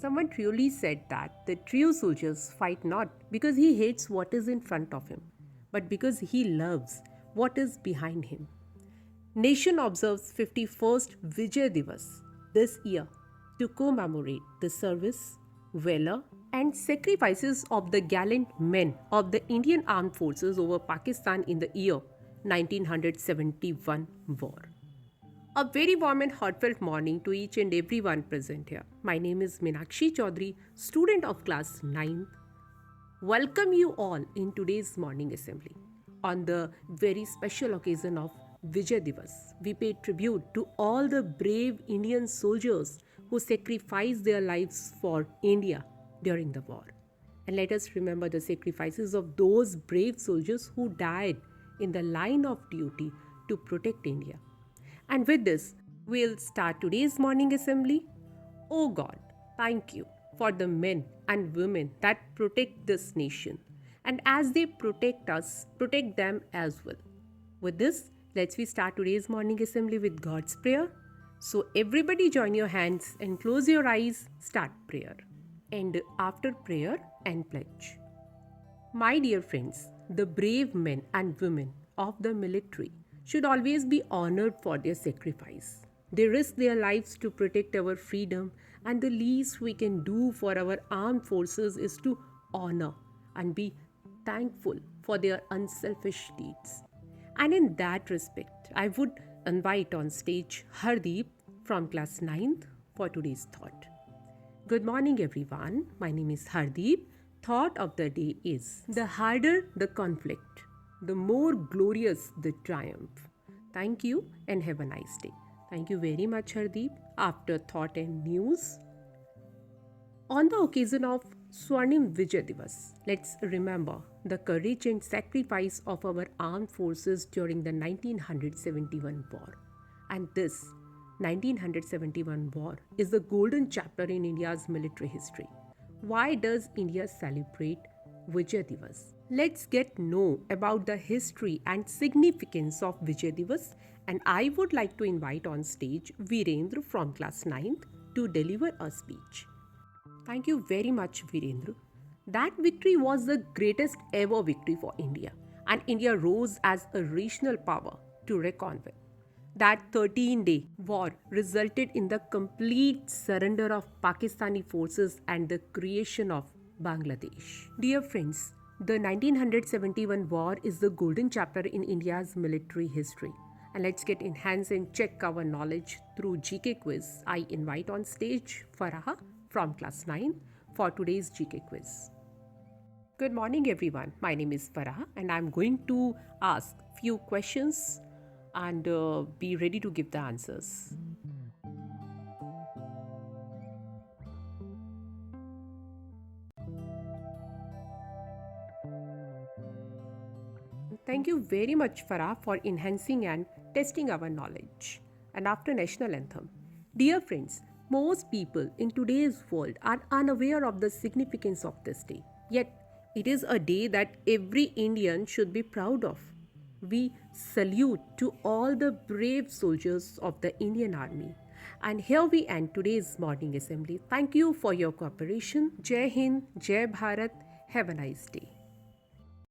Someone truly said that the true soldiers fight not because he hates what is in front of him, but because he loves what is behind him. Nation observes 51st Vijay Diwas this year to commemorate the service, valor, and sacrifices of the gallant men of the Indian Armed Forces over Pakistan in the year 1971 war. A very warm and heartfelt morning to each and everyone present here. My name is Meenakshi Chaudhary, student of class 9th. Welcome you all in today's morning assembly. On the very special occasion of Vijay Diwas, we pay tribute to all the brave Indian soldiers who sacrificed their lives for India during the war. And let us remember the sacrifices of those brave soldiers who died in the line of duty to protect India. And with this, we'll start today's morning assembly. Oh God, thank you for the men and women that protect this nation. And as they protect us, protect them as well. With this, let's we start today's morning assembly with God's prayer. So everybody join your hands and close your eyes, start prayer. And after prayer and pledge. My dear friends, the brave men and women of the military should always be honored for their sacrifice. They risk their lives to protect our freedom, and the least we can do for our armed forces is to honor and be thankful for their unselfish deeds. And in that respect, I would invite on stage Hardeep from class 9th for today's thought. Good morning, everyone. My name is Hardeep. Thought of the day is: the harder the conflict, the more glorious the triumph. Thank you and have a nice day. Thank you very much, Hardeep. After thought and news. On the occasion of Swarnim Vijay Diwas, let's remember the courage and sacrifice of our armed forces during the 1971 war. And this 1971 war is the golden chapter in India's military history. Why does India celebrate Vijay Diwas? Let's get know about the history and significance of Vijay Diwas, and I would like to invite on stage Virendra from class 9th to deliver a speech. Thank you very much, Virendra. That victory was the greatest ever victory for India, and India rose as a regional power to reckon with. That 13-day war resulted in the complete surrender of Pakistani forces and the creation of Bangladesh. Dear friends, the 1971 war is the golden chapter in India's military history. And let's get enhanced and check our knowledge through GK quiz. I invite on stage Farah from class 9 for today's GK quiz. Good morning, everyone. My name is Farah and I'm going to ask few questions and be ready to give the answers. Thank you very much, Farah, for enhancing and testing our knowledge. And after national anthem. Dear friends, most people in today's world are unaware of the significance of this day. Yet, it is a day that every Indian should be proud of. We salute to all the brave soldiers of the Indian Army. And here we end today's morning assembly. Thank you for your cooperation. Jai Hind, Jai Bharat. Have a nice day.